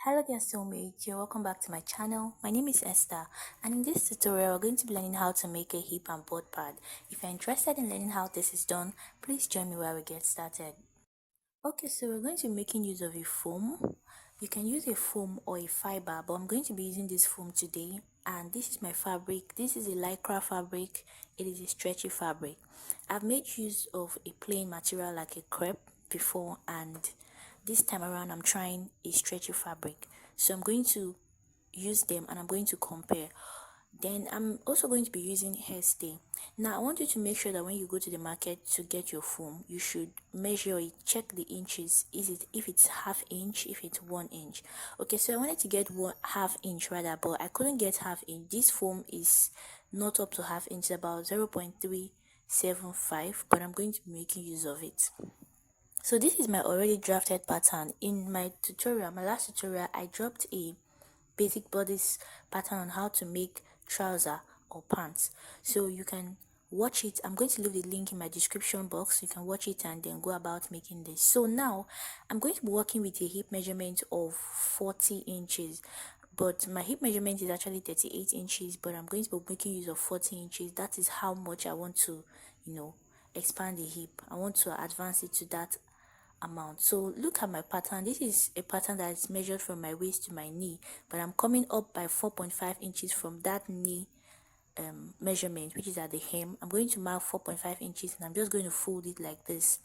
Hello dear soulmate, you're welcome back to my channel. My name is Esther, and in this tutorial we're going to be learning how to make a hip and board pad. If you're interested in learning how this is done, please join me while we get started. Okay, so we're going to be making use of a foam. You can use a foam or a fiber, but I'm going to be using this foam today. And this is my fabric. This is a lycra fabric. It is a stretchy fabric. I've made use of a plain material like a crepe before, and this time around I'm trying a stretchy fabric. So I'm going to use them and I'm going to compare. Then I'm also going to be using hairstay. Now I want you to make sure that when you go to the market to get your foam, you should measure it, check the inches. Is it if it's half inch, if it's 1 inch. Okay, so I wanted to get one half inch rather, but I couldn't get half inch. This foam is not up to half inch, about 0.375, but I'm going to be making use of it. So this is my already drafted pattern. In my tutorial, my last tutorial, I dropped a basic bodice pattern on how to make trouser or pants, so you can watch it. I'm going to leave the link in my description box. You can watch it and then go about making this. So now I'm going to be working with a hip measurement of 40 inches, but my hip measurement is actually 38 inches, but I'm going to be making use of 40 inches. That is how much I want to expand the hip. I want to advance it to that amount. So look at my pattern. This is a pattern that is measured from my waist to my knee, but I'm coming up by 4.5 inches from that knee measurement, which is at the hem. I'm going to mark 4.5 inches and I'm just going to fold it like this.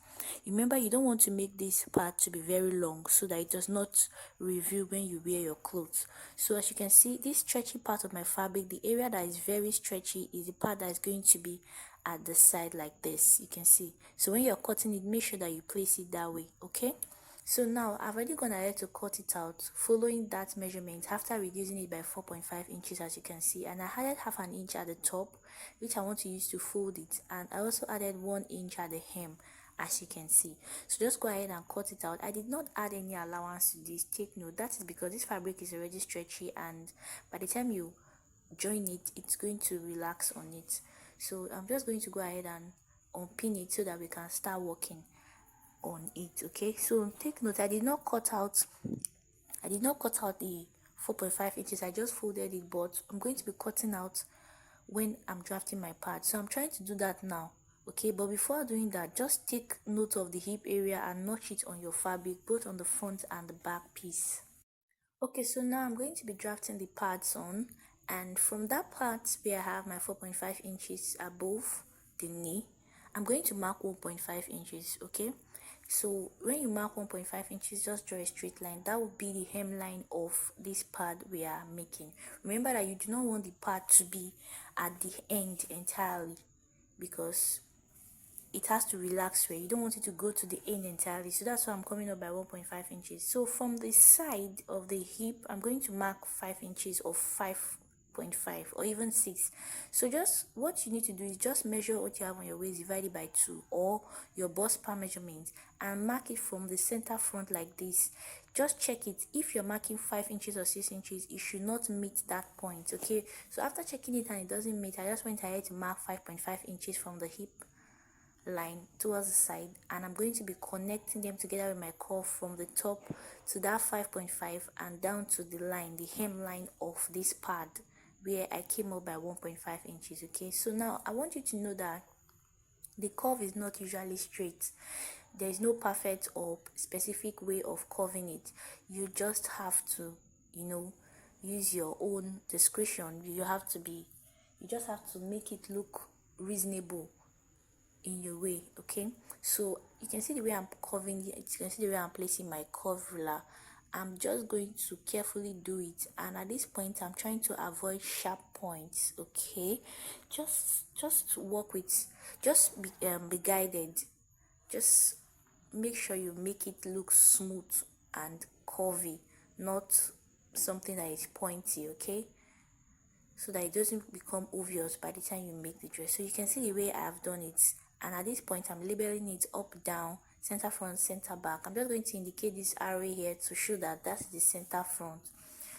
Remember, you don't want to make this part to be very long so that it does not reveal when you wear your clothes. So as you can see, this stretchy part of my fabric, the area that is very stretchy, is the part that is going to be at the side like this. You can see. So when you're cutting it, make sure that you place it that way. Okay, so now I've already gone ahead to cut it out following that measurement after reducing it by 4.5 inches, as you can see, and I added half an inch at the top, which I want to use to fold it, and I also added 1 inch at the hem, as you can see. So just go ahead and cut it out. I did not add any allowance to this. Take note, that is because this fabric is already stretchy, and by the time you join it, it's going to relax on it. So I'm just going to go ahead and unpin it so that we can start working on it. Okay, so take note, I did not cut out the 4.5 inches. I just folded it, but I'm going to be cutting out when I'm drafting my part, so I'm trying to do that now. Okay, but before doing that, just take note of the hip area and notch it on your fabric, both on the front and the back piece. Okay, so now I'm going to be drafting the parts on, and from that part where I have my 4.5 inches above the knee, I'm going to mark 1.5 inches. Okay, so when you mark 1.5 inches, just draw a straight line. That would be the hemline of this part we are making. Remember that you do not want the part to be at the end entirely, because it has to relax where you don't want it to go to the end entirely. So that's why I'm coming up by 1.5 inches. So from the side of the hip, I'm going to mark 5 inches or 5.5 or even 6. So just what you need to do is just measure what you have on your waist divided by 2, or your bust part measurement, and mark it from the center front like this. Just check it. If you're marking 5 inches or 6 inches, it should not meet that point. Okay, so after checking it and it doesn't meet, I just went ahead to mark 5.5 inches from the hip line towards the side, and I'm going to be connecting them together with my curve from the top to that 5.5 and down to the line, the hem line of this pad where I came up by 1.5 inches. Okay, so now I want you to know that the curve is not usually straight. There is no perfect or specific way of curving it. You just have to use your own discretion. You just have to make it look reasonable in your way. Okay, so you can see the way I'm curving it, you can see the way I'm placing my curve ruler. I'm just going to carefully do it, and at this point I'm trying to avoid sharp points. Okay, just work with, be guided. Just make sure you make it look smooth and curvy, not something that is pointy. Okay, so that it doesn't become obvious by the time you make the dress. So you can see the way I've done it, and at this point I'm labeling it up, down, center front, center back. I'm just going to indicate this arrow here to show that that's the center front.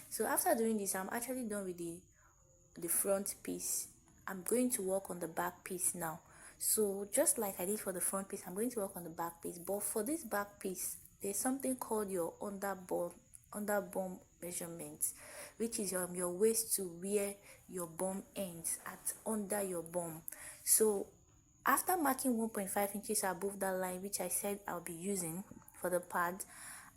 So after doing this, I'm actually done with the front piece. I'm going to work on the back piece now. So just like I did for the front piece, I'm going to work on the back piece, but for this back piece there's something called your underball under bum measurement, which is your waist to where your bum ends at under your bum. So after marking 1.5 inches above that line, which I said I'll be using for the pad,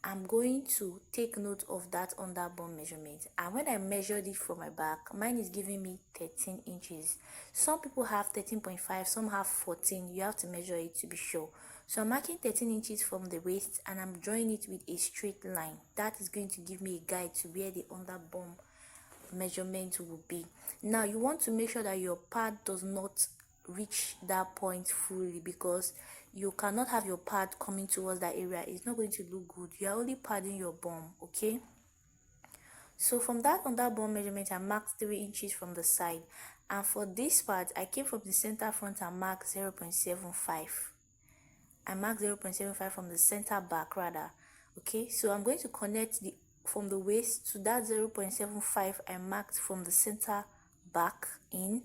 I'm going to take note of that under bum measurement. And when I measured it from my back, mine is giving me 13 inches. Some people have 13.5, some have 14. You have to measure it to be sure. So I'm marking 13 inches from the waist and I'm drawing it with a straight line. That is going to give me a guide to where the under bum measurement will be. Now you want to make sure that your pad does not reach that point fully, because you cannot have your pad coming towards that area. It's not going to look good. You are only padding your bum, okay? So from that under bum measurement, I marked 3 inches from the side, and for this part I came from the center front and marked 0.75. I marked 0.75 from the center back rather. Okay, so I'm going to connect the from the waist to that 0.75 I marked from the center back in,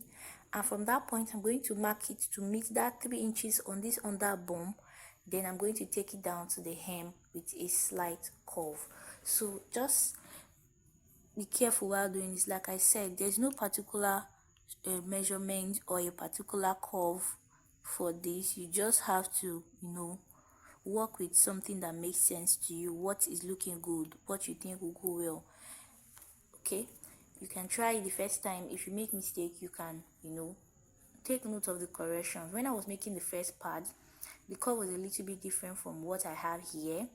and from that point I'm going to mark it to meet that 3 inches on this under bum. Then I'm going to take it down to the hem with a slight curve. So just be careful while doing this. Like I said, there's no particular measurement or a particular curve for this. You just have to, work with something that makes sense to you, what is looking good, what you think will go well. Okay, you can try it the first time. If you make mistake, you can take note of the corrections. When I was making the first pad, the curve was a little bit different from what I have here,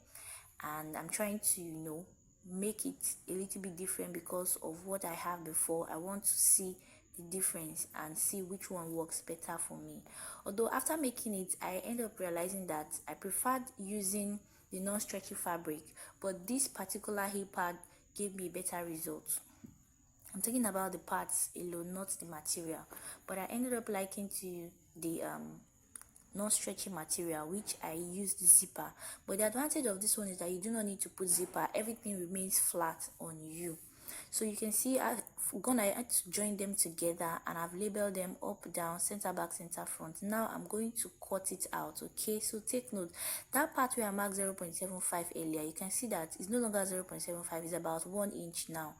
and I'm trying to make it a little bit different because of what I have before. I want to see the difference and see which one works better for me. Although after making it, I ended up realizing that I preferred using the non-stretchy fabric, but this particular hip pad gave me a better result. I'm talking about the parts alone, not the material, but I ended up liking to the non-stretchy material, which I used zipper. But the advantage of this one is that you do not need to put zipper. Everything remains flat on you. So you can see I had to join them together, and I've labeled them up, down, center back, center front. Now I'm going to cut it out. Okay, so take note, that part where I marked 0.75 earlier, you can see that it's no longer 0.75, it's about 1 inch now.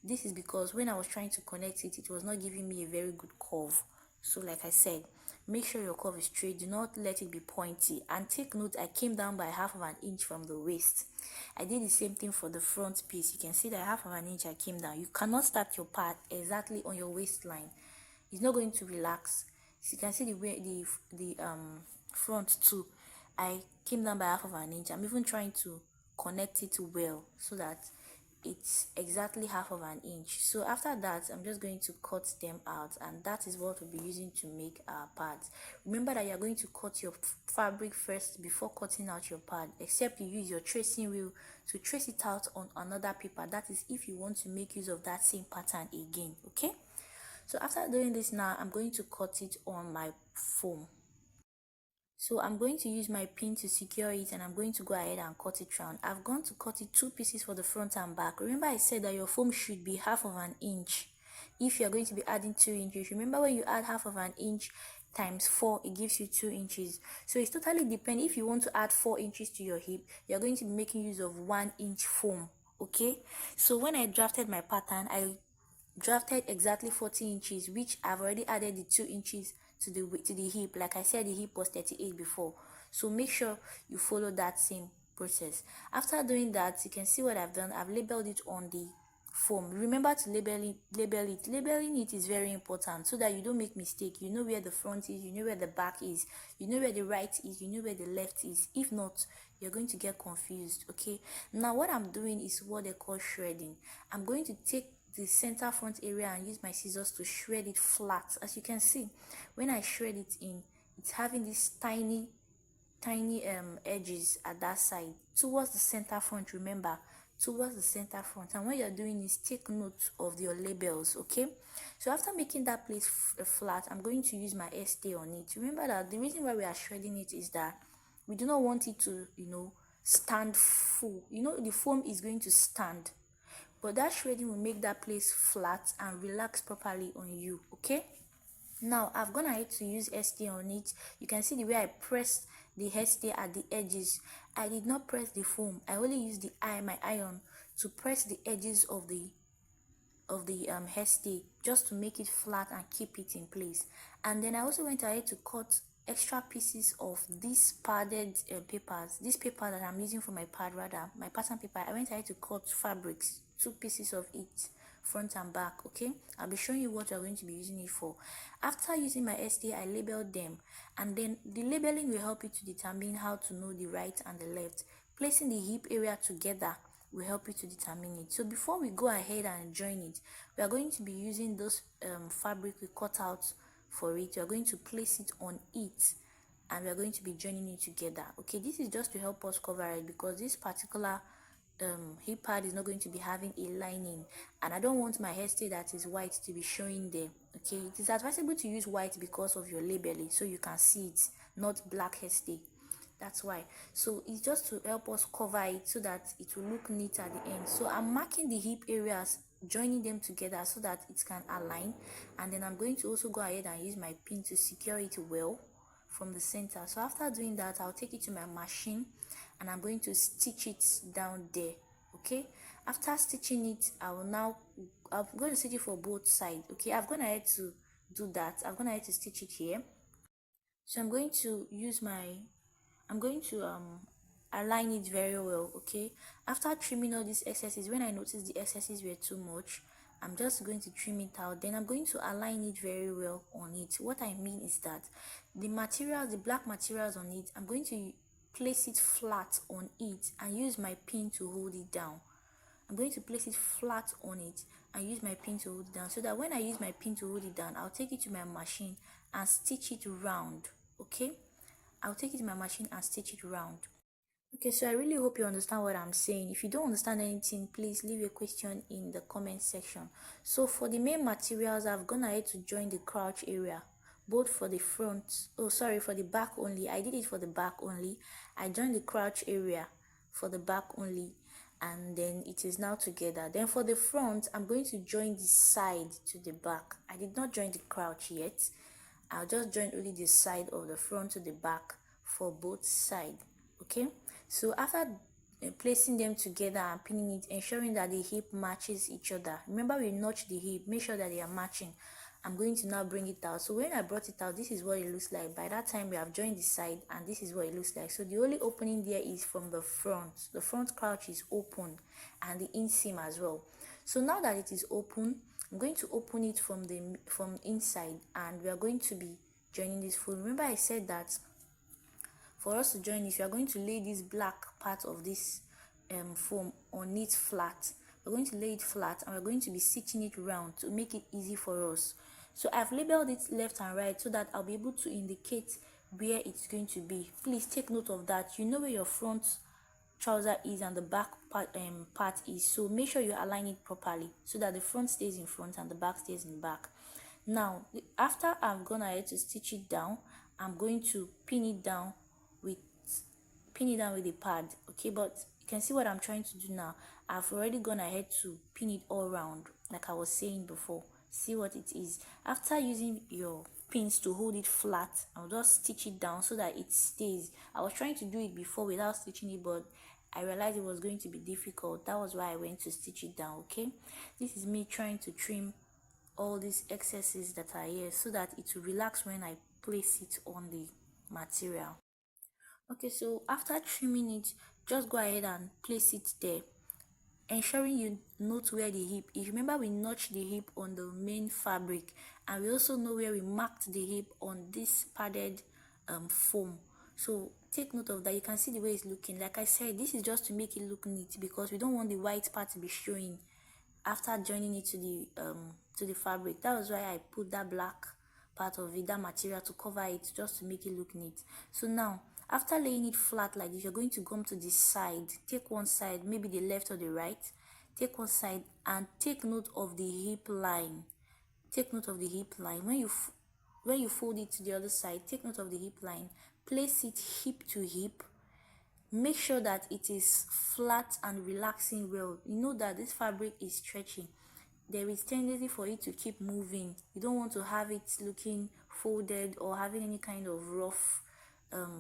This is because when I was trying to connect it, it was not giving me a very good curve. So like I said, make sure your curve is straight, do not let it be pointy. And take note, I came down by half of an inch from the waist. I did the same thing for the front piece. You can see that half of an inch I came down. You cannot start your part exactly on your waistline. It's not going to relax. So you can see the way the front too, I came down by half of an inch. I'm even trying to connect it well so that it's exactly half of an inch. So after that, I'm just going to cut them out, and that is what we'll be using to make our pads. Remember that you're going to cut your fabric first before cutting out your pad, except you use your tracing wheel to trace it out on another paper. That is if you want to make use of that same pattern again. Okay, so after doing this, now I'm going to cut it on my foam. So I'm going to use my pin to secure it, and I'm going to go ahead and cut it round. I've gone to cut it 2 pieces for the front and back. Remember I said that your foam should be half of an inch if you're going to be adding 2 inches. Remember, when you add half of an inch times 4, it gives you 2 inches. So it's totally depend. If you want to add 4 inches to your hip, you're going to be making use of 1 inch foam. Okay, so when I drafted my pattern, I drafted exactly 40 inches, which I've already added the 2 inches to the hip. Like I said, the hip was 38 before, so make sure you follow that same process. After doing that, you can see what I've done. I've labeled it on the foam. Remember to label it. Labeling it is very important so that you don't make mistake. You know where the front is, you know where the back is, you know where the right is, you know where the left is. If not, you're going to get confused. Okay, now what I'm doing is what they call shredding. I'm going to take the center front area and use my scissors to shred it flat. As you can see, when I shred it in, it's having these tiny edges at that side towards the center front. Remember, towards the center front. And what you're doing is take note of your labels. Okay, so after making that place flat, I'm going to use my stay on it. Remember that the reason why we are shredding it is that we do not want it to stand full. The foam is going to stand, but that shredding will make that place flat and relax properly on you. Okay, now I've gone ahead to use stay on it. You can see the way I pressed the hairstay at the edges. I did not press the foam. I only used my iron to press the edges of the hairstay, just to make it flat and keep it in place. And then I also went ahead to cut extra pieces of these padded papers, this paper that I'm using for my pad, rather my pattern paper. I went ahead to cut fabrics, 2 pieces of it, front and back. Okay, I'll be showing you what you're going to be using it for. After using my STA, I labeled them, and then the labeling will help you to determine how to know the right and the left. Placing the hip area together will help you to determine it. So before we go ahead and join it, we are going to be using those fabric we cut out for it. We are going to place it on it, and we are going to be joining it together. Okay, this is just to help us cover it, because this particular hip pad is not going to be having a lining, and I don't want my hairstay that is white to be showing there. Okay, it is advisable to use white because of your labeling, so you can see it, not black hairstay. That's why. So it's just to help us cover it so that it will look neat at the end. So I'm marking the hip areas, joining them together so that it can align, and then I'm going to also go ahead and use my pin to secure it well from the center. So after doing that, I'll take it to my machine and I'm going to stitch it down there. Okay, after stitching it, I'm going to stitch it for both sides. Okay, I've gone ahead to do that. I've gone ahead to stitch it here. So I'm going to align it very well. Okay, after trimming all these excesses, when I notice the excesses were too much, I'm just going to trim it out. Then I'm going to align it very well on it. What I mean is that the materials, the black materials on it, I'm going to place it flat on it and use my pin to hold it down. I'm going to place it flat on it and use my pin to hold it down, so that when I use my pin to hold it down, I'll take it to my machine and stitch it round. Okay, I'll take it to my machine and stitch it round. Okay, so I really hope you understand what I'm saying. If you don't understand anything, please leave a question in the comment section. So for the main materials, I've gone ahead to join the crotch area, both for the front, for the back only. I did it for the back only. I joined the crotch area for the back only, and then it is now together. Then for the front, I'm going to join the side to the back. I did not join the crotch yet. I'll just join only the side of the front to the back for both sides. Okay, so after placing them together and pinning it, ensuring that the hip matches each other. Remember, we notch the hip, make sure that they are matching. I'm going to now bring it out. So when I brought it out, this is what it looks like. By that time, we have joined the side, and this is what it looks like. So the only opening there is from the front. The front crotch is open, and the inseam as well. So now that it is open, I'm going to open it from inside, and we are going to be joining this fold. Remember, I said that for us to join this, we are going to lay this black part of this foam on it flat. We're going to lay it flat, and we're going to be stitching it round to make it easy for us. So I've labeled it left and right so that I'll be able to indicate where it's going to be. Please take note of that. You know where your front trouser is and the back part is, so make sure you align it properly so that the front stays in front and the back stays in back. Now after I've gone ahead to stitch it down, I'm going to pin it down with the pad. Okay, but you can see what I'm trying to do now. I've already gone ahead to pin it all around like I was saying before. See what it is. After using your pins to hold it flat, I'll just stitch it down so that it stays. I was trying to do it before without stitching it, but I realized it was going to be difficult. That was why I went to stitch it down. Okay, this is me trying to trim all these excesses that are here so that it will relax when I place it on the material. Okay, so after trimming it, just go ahead and place it there, ensuring you note where the hip is. Remember, we notched the hip on the main fabric, and we also know where we marked the hip on this padded foam. So take note of that. You can see the way it's looking. Like I said, this is just to make it look neat, because we don't want the white part to be showing after joining it to the fabric. That was why I put that black part of it, that material, to cover it, just to make it look neat. So now after laying it flat like this, you're going to come to the side. Take one side, maybe the left or the right. Take one side and take note of the hip line. Take note of the hip line. When you fold it to the other side, take note of the hip line. Place it hip to hip. Make sure that it is flat and relaxing well. You know that this fabric is stretchy. There is tendency for it to keep moving. You don't want to have it looking folded or having any kind of rough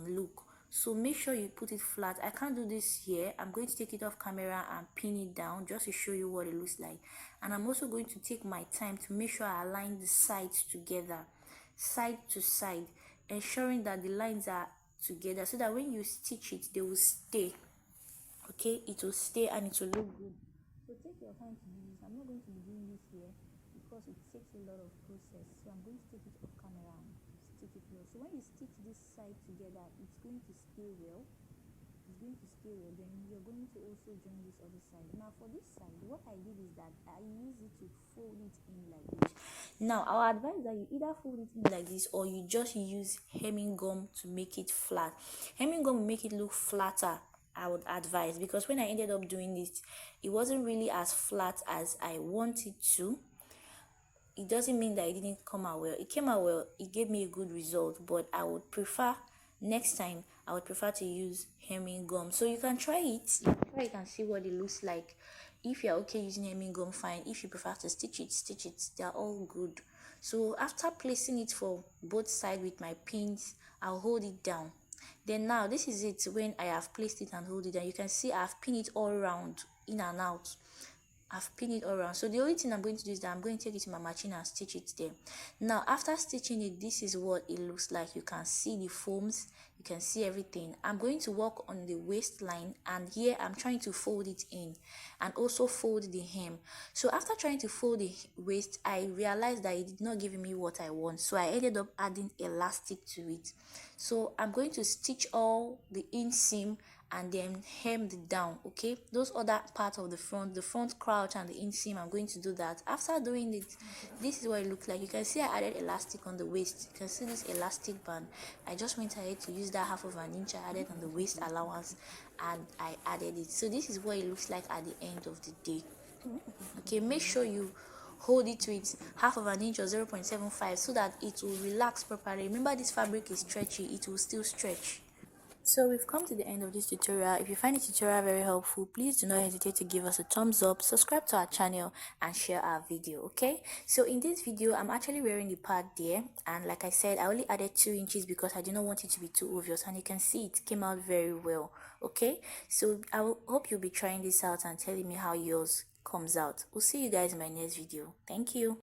look. so make sure you put it flat. I can't do this here. I'm going to take it off camera and pin it down just to show you what it looks like. And I'm also going to take my time to make sure I align the sides together, side to side, ensuring that the lines are together so that when you stitch it, they will stay. Okay, it will stay and it will look good. So take your time to do this. I'm not going to be doing this here because it takes a lot of process. So I'm going to take it off camera and stick it well. So when you stitch this side together, it's going to stay well. It's going to stay well. Then you're going to also join this other side. Now for this side, what I did is that I use it to fold it in like this. Now I'll advise that you either fold it in like this or you just use hemming gum to make it flat. Hemming gum will make it look flatter, I would advise, because when I ended up doing it, it wasn't really as flat as I wanted to. It doesn't mean that it didn't come out well. It came out well. It gave me a good result, but I would prefer next time I would prefer to use hemming gum. So you can try it. You can try it and see what it looks like. If you're okay using hemming gum, fine. If you prefer to stitch it, stitch it. They're all good. So after placing it for both sides with my pins, I'll hold it down. Then now this is it. When I have placed it and hold it down, you can see I've pinned it all around, in and out. I've pinned it all around. So the only thing I'm going to do is that I'm going to take it to my machine and stitch it there. Now after stitching it, this is what it looks like. You can see the foams, you can see everything. I'm going to work on the waistline, and here I'm trying to fold it in and also fold the hem. So after trying to fold the waist, I realized that it did not give me what I want, so I ended up adding elastic to it. So I'm going to stitch all the inseam and then hem it down. Okay, those other parts of the front crouch and the inseam, I'm going to do that. After doing it, this is what it looks like. You can see I added elastic on the waist. You can see this elastic band. I just went ahead to use that 1/2 inch I added on the waist allowance, and I added it. So this is what it looks like at the end of the day. Okay, make sure you hold it with 1/2 inch or 0.75 so that it will relax properly. Remember, this fabric is stretchy, it will still stretch. So we've come to the end of this tutorial. If you find the tutorial very helpful, please do not hesitate to give us a thumbs up, subscribe to our channel, and share our video. Okay, so in this video I'm actually wearing the pad there, and like I said, I only added 2 inches because I did not want it to be too obvious, and you can see it came out very well. Okay, so hope you'll be trying this out and telling me how yours comes out. We'll see you guys in my next video. Thank you.